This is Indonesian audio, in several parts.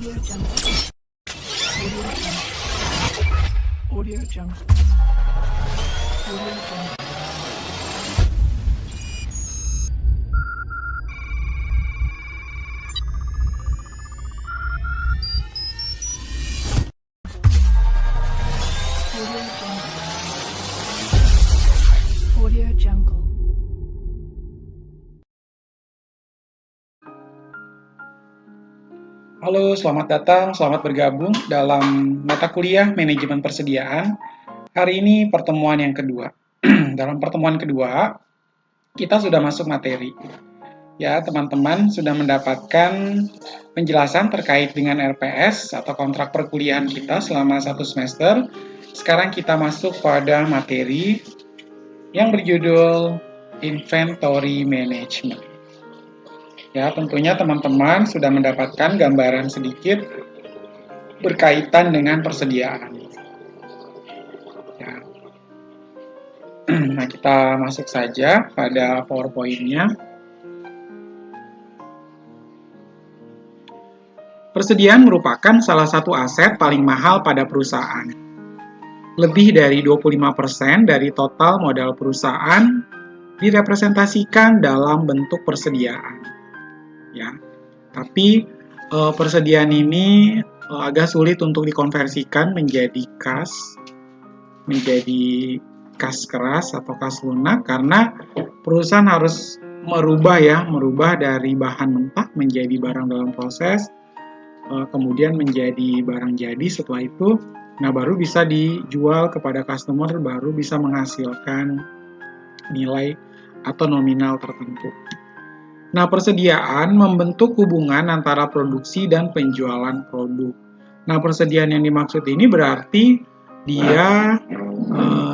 Audio Jungle. Audio Jungle. Audio Jungle. Halo, selamat datang, selamat bergabung dalam mata kuliah Manajemen Persediaan. Hari ini pertemuan yang kedua. Dalam pertemuan kedua, kita sudah masuk materi. Ya, teman-teman sudah mendapatkan penjelasan terkait dengan RPS atau kontrak perkuliahan kita selama 1 semester. Sekarang kita masuk pada materi yang berjudul Inventory Management. Ya, tentunya teman-teman sudah mendapatkan gambaran sedikit berkaitan dengan persediaan. Ya. Nah, kita masuk saja pada PowerPoint-nya. Persediaan merupakan salah satu aset paling mahal pada perusahaan. Lebih dari 25% dari total modal perusahaan direpresentasikan dalam bentuk persediaan. Ya, tapi persediaan ini agak sulit untuk dikonversikan menjadi kas keras atau kas lunak karena perusahaan harus merubah dari bahan mentah menjadi barang dalam proses, kemudian menjadi barang jadi. Setelah itu, baru bisa dijual kepada customer, baru bisa menghasilkan nilai atau nominal tertentu. Nah, persediaan membentuk hubungan antara produksi dan penjualan produk. Nah, persediaan yang dimaksud ini berarti dia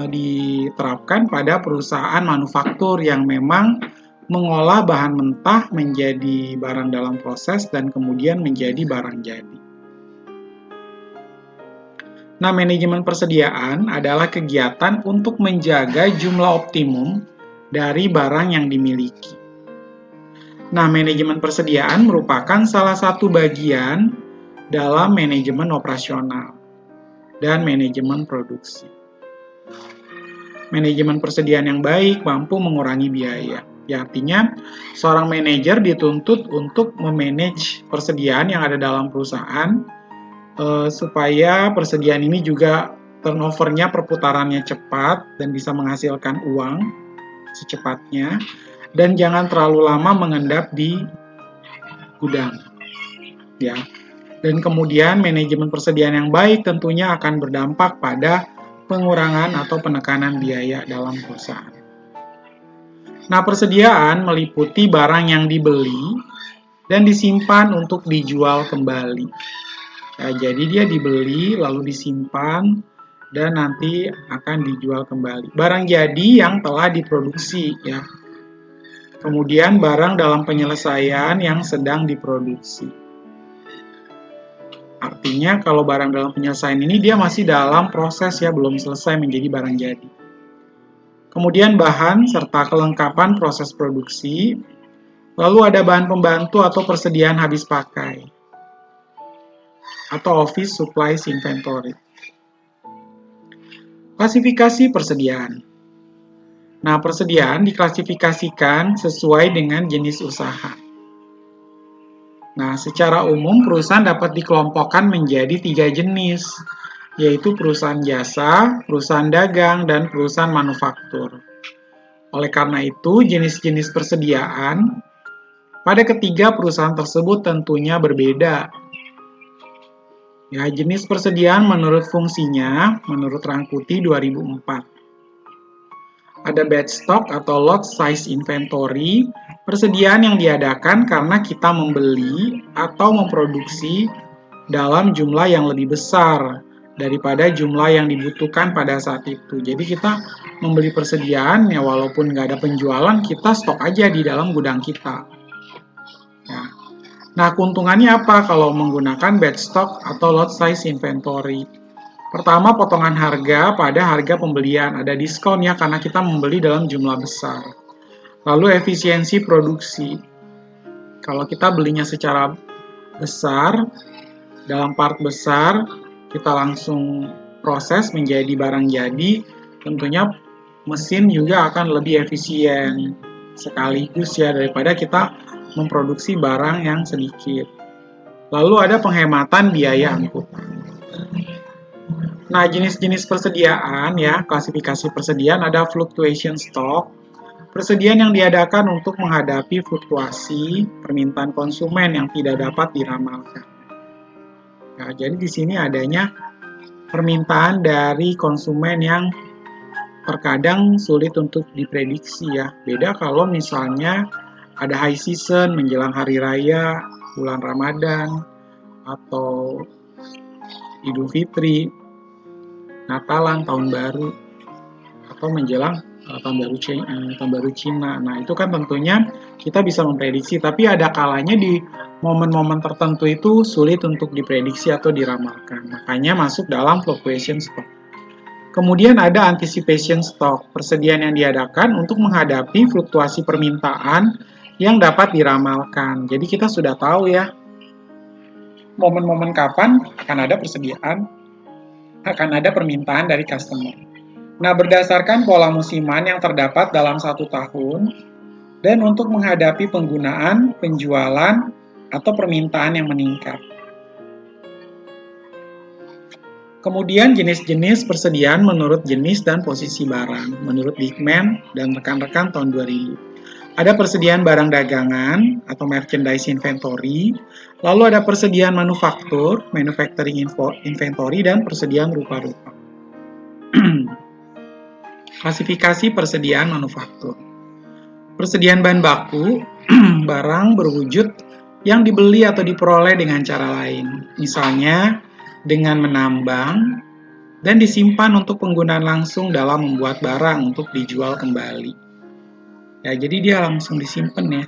diterapkan pada perusahaan manufaktur yang memang mengolah bahan mentah menjadi barang dalam proses dan kemudian menjadi barang jadi. Nah, manajemen persediaan adalah kegiatan untuk menjaga jumlah optimum dari barang yang dimiliki. Nah, manajemen persediaan merupakan salah satu bagian dalam manajemen operasional dan manajemen produksi. Manajemen persediaan yang baik mampu mengurangi biaya. Ya, artinya seorang manajer dituntut untuk memanage persediaan yang ada dalam perusahaan supaya persediaan ini juga turnover-nya, perputarannya cepat dan bisa menghasilkan uang secepatnya. Dan jangan terlalu lama mengendap di gudang. Ya. Dan kemudian manajemen persediaan yang baik tentunya akan berdampak pada pengurangan atau penekanan biaya dalam perusahaan. Nah, persediaan meliputi barang yang dibeli dan disimpan untuk dijual kembali. Ya, jadi dia dibeli lalu disimpan dan nanti akan dijual kembali. Barang jadi yang telah diproduksi, ya. Kemudian barang dalam penyelesaian yang sedang diproduksi. Artinya kalau barang dalam penyelesaian ini dia masih dalam proses, ya, belum selesai menjadi barang jadi. Kemudian bahan serta kelengkapan proses produksi. Lalu ada bahan pembantu atau persediaan habis pakai. Atau office supplies inventory. Klasifikasi persediaan. Nah, persediaan diklasifikasikan sesuai dengan jenis usaha. Nah, secara umum perusahaan dapat dikelompokkan menjadi 3 jenis, yaitu perusahaan jasa, perusahaan dagang, dan perusahaan manufaktur. Oleh karena itu, jenis-jenis persediaan pada ketiga perusahaan tersebut tentunya berbeda. Ya, jenis persediaan menurut fungsinya, menurut Rangkuti 2004. Ada batch stock atau lot size inventory, persediaan yang diadakan karena kita membeli atau memproduksi dalam jumlah yang lebih besar daripada jumlah yang dibutuhkan pada saat itu. Jadi kita membeli persediaan, ya walaupun nggak ada penjualan, kita stok aja di dalam gudang kita. Ya. Nah, keuntungannya apa kalau menggunakan batch stock atau lot size inventory? Pertama, potongan harga pada harga pembelian. Ada diskon, ya, karena kita membeli dalam jumlah besar. Lalu efisiensi produksi. Kalau kita belinya secara besar, dalam part besar kita langsung proses menjadi barang jadi, tentunya mesin juga akan lebih efisien sekaligus ya daripada kita memproduksi barang yang sedikit. Lalu ada penghematan biaya angkutan. Nah, jenis-jenis persediaan ya, klasifikasi persediaan ada fluctuation stock, persediaan yang diadakan untuk menghadapi fluktuasi permintaan konsumen yang tidak dapat diramalkan. Nah, jadi di sini adanya permintaan dari konsumen yang terkadang sulit untuk diprediksi ya. Beda kalau misalnya ada high season menjelang hari raya, bulan Ramadan, atau Idul Fitri, Natalan, Tahun Baru, atau menjelang tahun baru Cina. Nah, itu kan tentunya kita bisa memprediksi, tapi ada kalanya di momen-momen tertentu itu sulit untuk diprediksi atau diramalkan. Makanya masuk dalam fluctuation stock. Kemudian ada anticipation stock, persediaan yang diadakan untuk menghadapi fluktuasi permintaan yang dapat diramalkan. Jadi kita sudah tahu ya, momen-momen kapan akan ada persediaan, akan ada permintaan dari customer. Nah, berdasarkan pola musiman yang terdapat dalam 1 tahun, dan untuk menghadapi penggunaan, penjualan, atau permintaan yang meningkat. Kemudian jenis-jenis persediaan menurut jenis dan posisi barang, menurut Dickman dan rekan-rekan tahun 2000. Ada persediaan barang dagangan atau merchandise inventory, lalu ada persediaan manufaktur, manufacturing inventory, dan persediaan rupa-rupa. Klasifikasi persediaan manufaktur. Persediaan bahan baku, barang berwujud yang dibeli atau diperoleh dengan cara lain. Misalnya, dengan menambang dan disimpan untuk penggunaan langsung dalam membuat barang untuk dijual kembali. Ya, jadi dia langsung disimpan ya.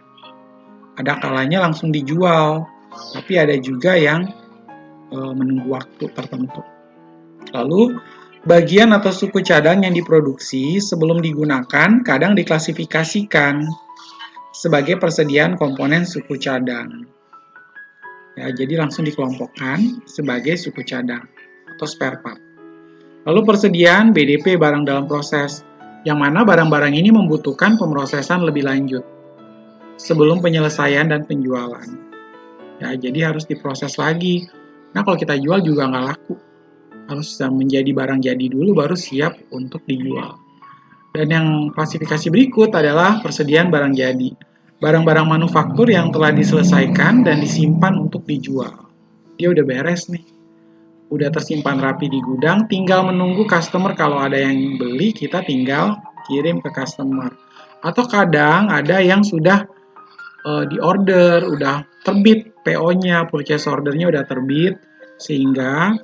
Ada kalanya langsung dijual, tapi ada juga yang menunggu waktu tertentu. Lalu, bagian atau suku cadang yang diproduksi sebelum digunakan kadang diklasifikasikan sebagai persediaan komponen suku cadang. Ya, jadi langsung dikelompokkan sebagai suku cadang atau spare part. Lalu persediaan BDP barang dalam proses, yang mana barang-barang ini membutuhkan pemrosesan lebih lanjut sebelum penyelesaian dan penjualan. Ya, jadi harus diproses lagi. Nah, kalau kita jual juga nggak laku. Harus menjadi barang jadi dulu baru siap untuk dijual. Dan yang klasifikasi berikut adalah persediaan barang jadi. Barang-barang manufaktur yang telah diselesaikan dan disimpan untuk dijual. Dia udah beres nih. Udah tersimpan rapi di gudang, tinggal menunggu customer. Kalau ada yang beli, kita tinggal kirim ke customer. Atau kadang ada yang sudah di-order, udah terbit PO-nya, purchase order-nya udah terbit, sehingga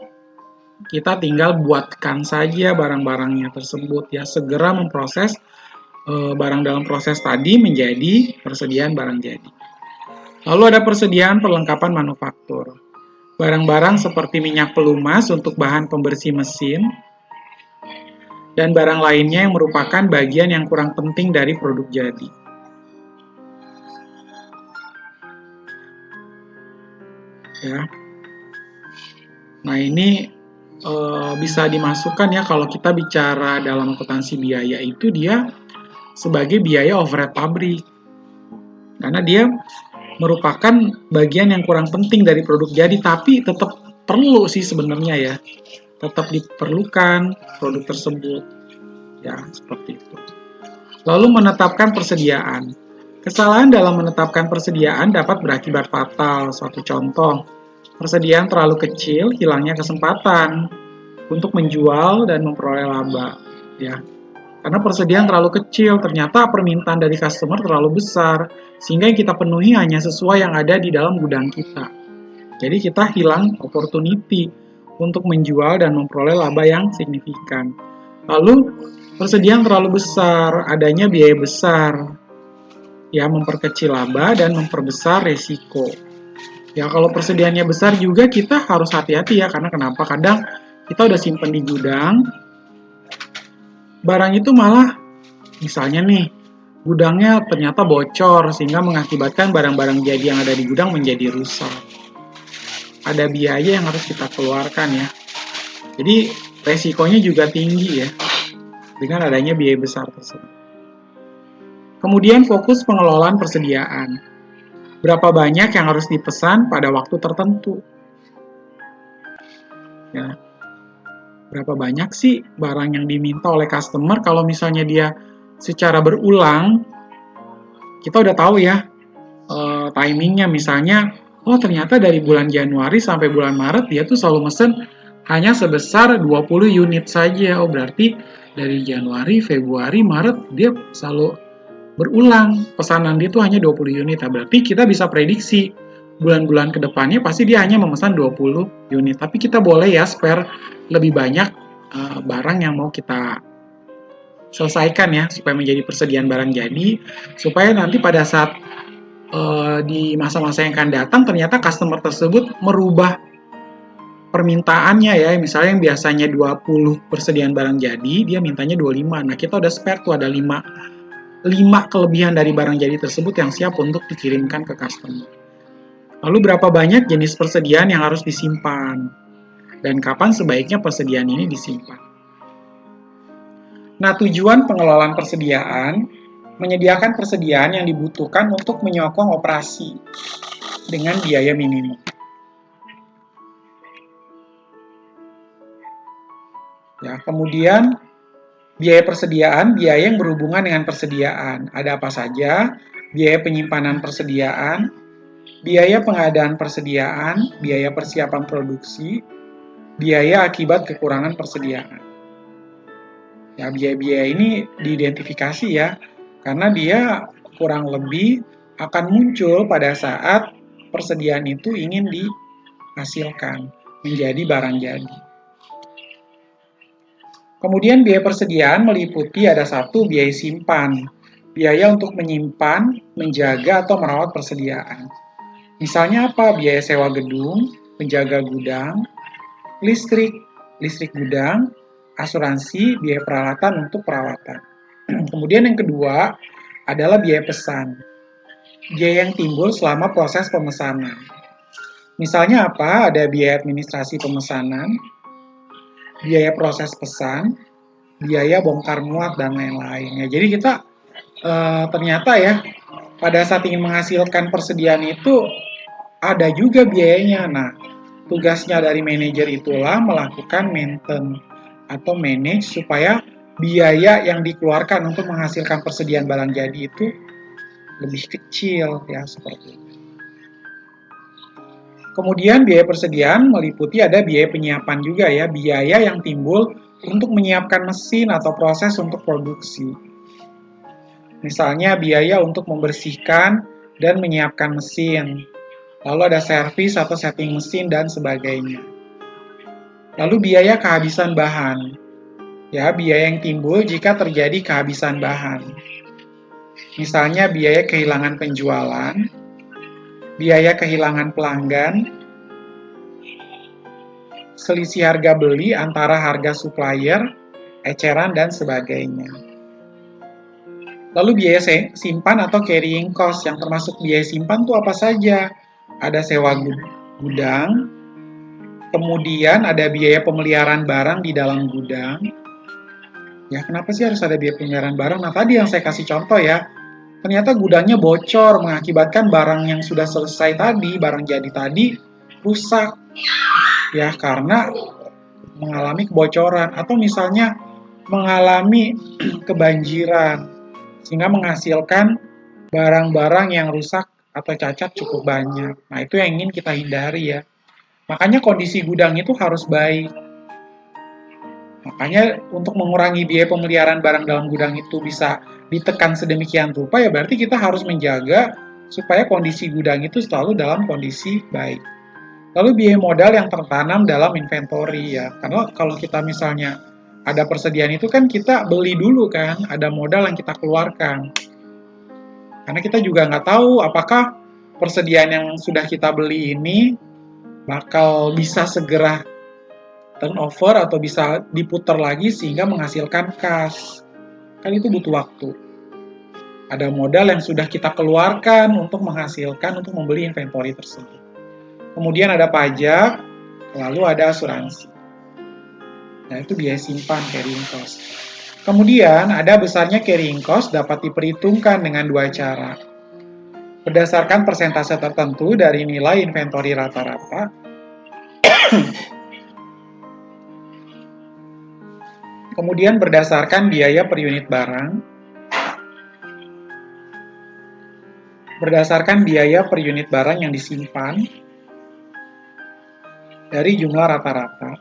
kita tinggal buatkan saja barang-barangnya tersebut ya, segera memproses barang dalam proses tadi menjadi persediaan barang jadi. Lalu ada persediaan perlengkapan manufaktur. Barang-barang seperti minyak pelumas untuk bahan pembersih mesin dan barang lainnya yang merupakan bagian yang kurang penting dari produk jadi. Ya. Nah, ini bisa dimasukkan ya kalau kita bicara dalam akuntansi biaya itu dia sebagai biaya overhead pabrik. Karena dia merupakan bagian yang kurang penting dari produk jadi, tapi tetap perlu sih sebenarnya ya. Tetap diperlukan produk tersebut. Ya, seperti itu. Lalu menetapkan persediaan. Kesalahan dalam menetapkan persediaan dapat berakibat fatal. Suatu contoh, persediaan terlalu kecil, hilangnya kesempatan untuk menjual dan memperoleh laba. Ya, karena persediaan terlalu kecil, ternyata permintaan dari customer terlalu besar, sehingga yang kita penuhi hanya sesuai yang ada di dalam gudang kita. Jadi kita hilang opportunity untuk menjual dan memperoleh laba yang signifikan. Lalu, persediaan terlalu besar, adanya biaya besar, ya memperkecil laba dan memperbesar resiko. Ya, kalau persediaannya besar juga kita harus hati-hati ya, karena kenapa? Kadang kita udah simpen di gudang, barang itu malah, misalnya nih, gudangnya ternyata bocor, sehingga mengakibatkan barang-barang jadi yang ada di gudang menjadi rusak. ada biaya yang harus kita keluarkan ya. Jadi resikonya juga tinggi ya dengan adanya biaya besar tersebut. Kemudian fokus pengelolaan persediaan. Berapa banyak yang harus dipesan pada waktu tertentu? Ya. Berapa banyak sih barang yang diminta oleh customer? Kalau misalnya dia secara berulang, kita udah tahu ya timingnya. Misalnya, oh ternyata dari bulan Januari sampai bulan Maret dia tuh selalu mesen hanya sebesar 20 unit saja. Oh berarti dari Januari, Februari, Maret dia selalu berulang. Pesanan dia tuh hanya 20 unit. Nah, berarti kita bisa prediksi bulan-bulan kedepannya pasti dia hanya memesan 20 unit. Tapi kita boleh ya spare lebih banyak barang yang mau kita selesaikan ya supaya menjadi persediaan barang jadi, supaya nanti pada saat di masa-masa yang akan datang ternyata customer tersebut merubah permintaannya ya, misalnya yang biasanya 20 persediaan barang jadi, dia mintanya 25. Nah, kita udah spare tuh ada 5 kelebihan dari barang jadi tersebut yang siap untuk dikirimkan ke customer. Lalu berapa banyak jenis persediaan yang harus disimpan? Dan kapan sebaiknya persediaan ini disimpan? Nah, tujuan pengelolaan persediaan menyediakan persediaan yang dibutuhkan untuk menyokong operasi dengan biaya minimum. Ya, kemudian biaya persediaan, biaya yang berhubungan dengan persediaan. Ada apa saja? Biaya penyimpanan persediaan, biaya pengadaan persediaan, biaya persiapan produksi, biaya akibat kekurangan persediaan. Ya, biaya-biaya ini diidentifikasi ya, karena dia kurang lebih akan muncul pada saat persediaan itu ingin dihasilkan menjadi barang jadi. Kemudian biaya persediaan meliputi ada satu biaya simpan, biaya untuk menyimpan, menjaga atau merawat persediaan. Misalnya apa? Biaya sewa gedung, penjaga gudang, listrik gudang, asuransi, biaya peralatan untuk perawatan. Kemudian yang kedua adalah biaya pesan, biaya yang timbul selama proses pemesanan. Misalnya apa? Ada biaya administrasi pemesanan, biaya proses pesan, biaya bongkar muat, dan lain-lain. Ya, jadi kita ternyata ya pada saat ingin menghasilkan persediaan itu ada juga biayanya. Nah, tugasnya dari manajer itulah melakukan maintain atau manage supaya biaya yang dikeluarkan untuk menghasilkan persediaan barang jadi itu lebih kecil ya, seperti itu. Kemudian biaya persediaan meliputi ada biaya penyiapan juga ya, biaya yang timbul untuk menyiapkan mesin atau proses untuk produksi. Misalnya biaya untuk membersihkan dan menyiapkan mesin, lalu ada servis atau setting mesin dan sebagainya. Lalu biaya kehabisan bahan, ya biaya yang timbul jika terjadi kehabisan bahan. Misalnya biaya kehilangan penjualan, biaya kehilangan pelanggan, selisih harga beli antara harga supplier, eceran, dan sebagainya. Lalu biaya simpan atau carrying cost, yang termasuk biaya simpan itu apa saja? Ada sewa gudang, kemudian ada biaya pemeliharaan barang di dalam gudang. Ya, kenapa sih harus ada biaya pemeliharaan barang? Nah, tadi yang saya kasih contoh ya, ternyata gudangnya bocor mengakibatkan barang yang sudah selesai tadi, barang jadi tadi, rusak. Ya, karena mengalami kebocoran atau misalnya mengalami kebanjiran sehingga menghasilkan barang-barang yang rusak atau cacat cukup banyak. Nah, itu yang ingin kita hindari ya. Makanya kondisi gudang itu harus baik. Makanya untuk mengurangi biaya pemeliharaan barang dalam gudang itu bisa ditekan sedemikian rupa ya, berarti kita harus menjaga supaya kondisi gudang itu selalu dalam kondisi baik. Lalu biaya modal yang tertanam dalam inventory ya, karena kalau kita misalnya ada persediaan itu kan kita beli dulu kan, ada modal yang kita keluarkan. Karena kita juga nggak tahu apakah persediaan yang sudah kita beli ini bakal bisa segera turnover atau bisa diputar lagi sehingga menghasilkan cash. Kan itu butuh waktu. Ada modal yang sudah kita keluarkan untuk menghasilkan, untuk membeli inventory tersebut. kemudian ada pajak, lalu ada asuransi. Nah, itu biaya simpan carrying cost. Kemudian ada besarnya carrying cost dapat diperhitungkan dengan dua cara. Berdasarkan persentase tertentu dari nilai inventory rata-rata, kemudian berdasarkan biaya per unit barang, berdasarkan biaya per unit barang yang disimpan dari jumlah rata-rata,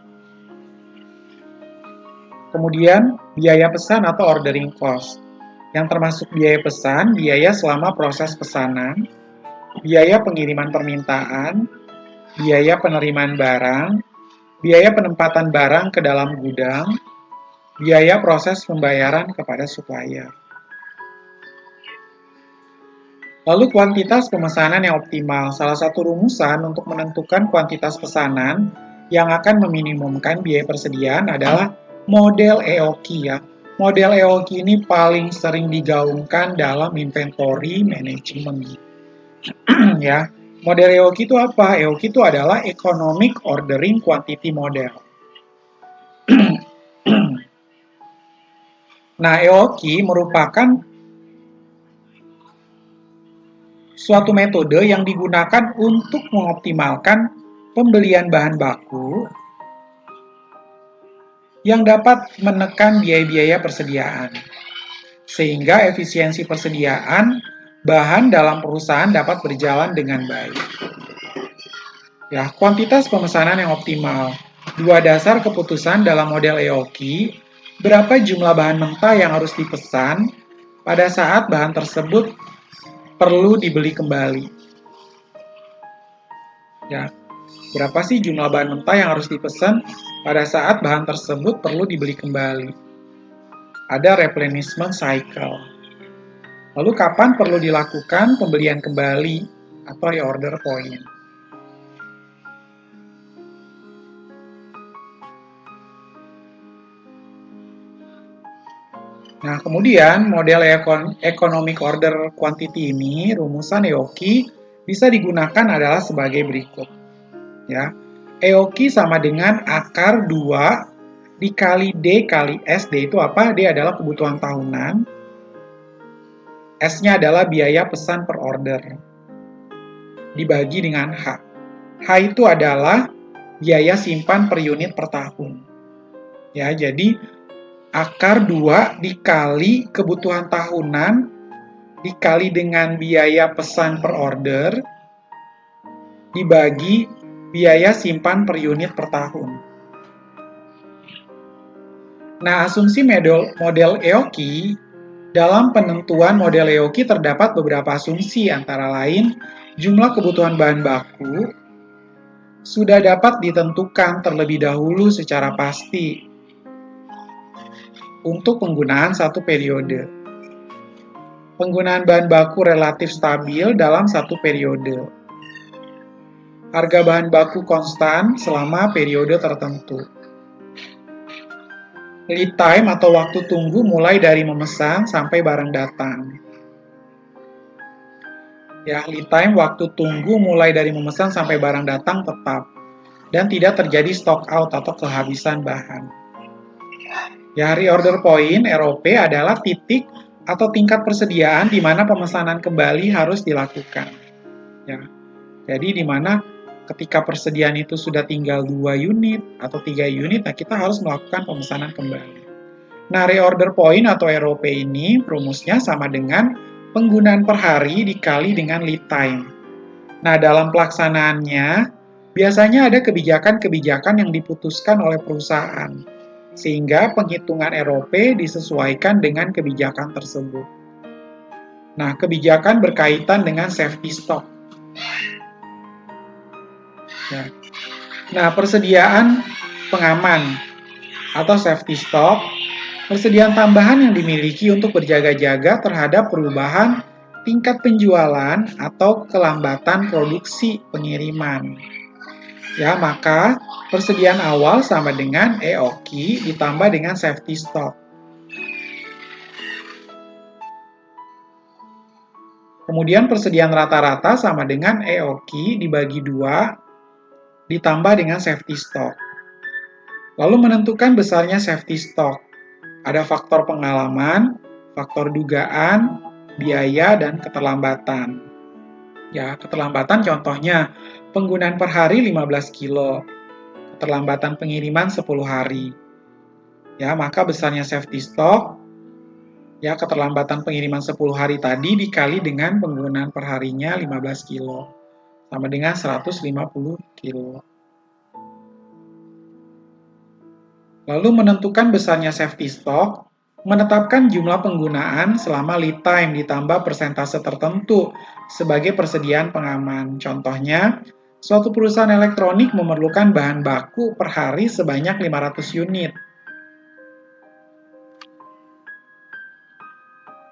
kemudian biaya pesan atau ordering cost, yang termasuk biaya pesan, biaya selama proses pesanan, biaya pengiriman permintaan, biaya penerimaan barang, biaya penempatan barang ke dalam gudang, biaya proses pembayaran kepada supplier. Lalu kuantitas pemesanan yang optimal, salah satu rumusan untuk menentukan kuantitas pesanan yang akan meminimumkan biaya persediaan adalah model EOQ ya. Model EOQ ini paling sering digaungkan dalam inventory management. Ya, model EOQ itu apa? EOQ itu adalah Economic Ordering Quantity Model. Nah, EOQ merupakan suatu metode yang digunakan untuk mengoptimalkan pembelian bahan baku yang dapat menekan biaya-biaya persediaan, sehingga efisiensi persediaan bahan dalam perusahaan dapat berjalan dengan baik. Ya, kuantitas pemesanan yang optimal. Dua dasar keputusan dalam model EOQ, berapa jumlah bahan mentah yang harus dipesan pada saat bahan tersebut perlu dibeli kembali. Ya, berapa sih jumlah bahan mentah yang harus dipesan pada saat bahan tersebut perlu dibeli kembali? Ada replenishment cycle. Lalu kapan perlu dilakukan pembelian kembali atau reorder point? Nah, kemudian model economic order quantity ini, rumusan EOQ, bisa digunakan adalah sebagai berikut. Ya, EOQ sama dengan akar 2 dikali D kali S. D itu apa? D adalah kebutuhan tahunan. S-nya adalah biaya pesan per order. Dibagi dengan H. H itu adalah biaya simpan per unit per tahun. Ya, jadi akar 2 dikali kebutuhan tahunan dikali dengan biaya pesan per order dibagi biaya simpan per unit per tahun. Nah, asumsi model EOQ, dalam penentuan model EOQ terdapat beberapa asumsi, antara lain jumlah kebutuhan bahan baku sudah dapat ditentukan terlebih dahulu secara pasti untuk penggunaan satu periode. Penggunaan bahan baku relatif stabil dalam satu periode. Harga bahan baku konstan selama periode tertentu. Lead time atau waktu tunggu mulai dari memesan sampai barang datang. Ya, lead time waktu tunggu mulai dari memesan sampai barang datang tetap dan tidak terjadi stock out atau kehabisan bahan. Ya, reorder point ROP adalah titik atau tingkat persediaan di mana pemesanan kembali harus dilakukan. Ya, jadi di mana ketika persediaan itu sudah tinggal 2 unit atau 3 unit, nah kita harus melakukan pemesanan kembali. Nah, reorder point atau ROP ini rumusnya sama dengan penggunaan per hari dikali dengan lead time. Nah, dalam pelaksanaannya, biasanya ada kebijakan-kebijakan yang diputuskan oleh perusahaan, sehingga penghitungan ROP disesuaikan dengan kebijakan tersebut. Nah, kebijakan berkaitan dengan safety stock. Ya. Nah, persediaan pengaman atau safety stock, persediaan tambahan yang dimiliki untuk berjaga-jaga terhadap perubahan tingkat penjualan atau kelambatan produksi pengiriman. Ya, maka persediaan awal sama dengan EOQ ditambah dengan safety stock. Kemudian persediaan rata-rata sama dengan EOQ dibagi 2 ditambah dengan safety stock. Lalu menentukan besarnya safety stock. Ada faktor pengalaman, faktor dugaan, biaya, dan keterlambatan. Ya, keterlambatan contohnya penggunaan per hari 15 kilo, keterlambatan pengiriman 10 hari. Ya, maka besarnya safety stock, ya keterlambatan pengiriman 10 hari tadi dikali dengan penggunaan per harinya 15 kilo, sama dengan 150 kilo. Lalu menentukan besarnya safety stock, menetapkan jumlah penggunaan selama lead time ditambah persentase tertentu sebagai persediaan pengaman. Contohnya, suatu perusahaan elektronik memerlukan bahan baku per hari sebanyak 500 unit.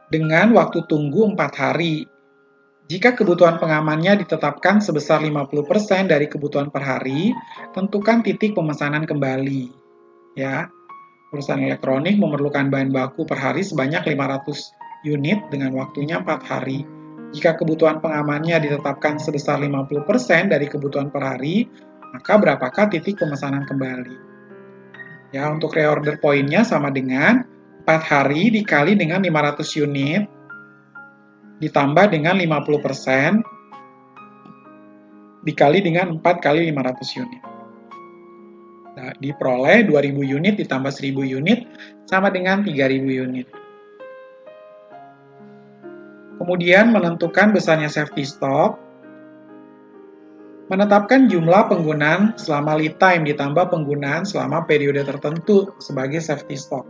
Dengan waktu tunggu 4 hari. Jika kebutuhan pengamannya ditetapkan sebesar 50% dari kebutuhan per hari, tentukan titik pemesanan kembali. Ya, perusahaan elektronik memerlukan bahan baku per hari sebanyak 500 unit dengan waktunya 4 hari. Jika kebutuhan pengamannya ditetapkan sebesar 50% dari kebutuhan per hari, maka berapakah titik pemesanan kembali? Ya, untuk reorder poinnya sama dengan 4 hari dikali dengan 500 unit, ditambah dengan 50%, dikali dengan 4 kali 500 unit. Nah, diperoleh 2000 unit ditambah 1000 unit, sama dengan 3000 unit. Kemudian menentukan besarnya safety stock, menetapkan jumlah penggunaan selama lead time ditambah penggunaan selama periode tertentu sebagai safety stock.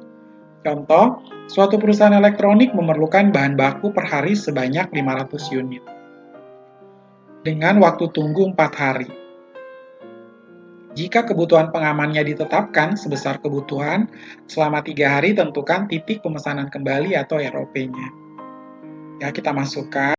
Contoh, suatu perusahaan elektronik memerlukan bahan baku per hari sebanyak 500 unit. Dengan waktu tunggu 4 hari. Jika kebutuhan pengamannya ditetapkan sebesar kebutuhan, selama 3 hari tentukan titik pemesanan kembali atau ROP-nya. Ya, kita masukkan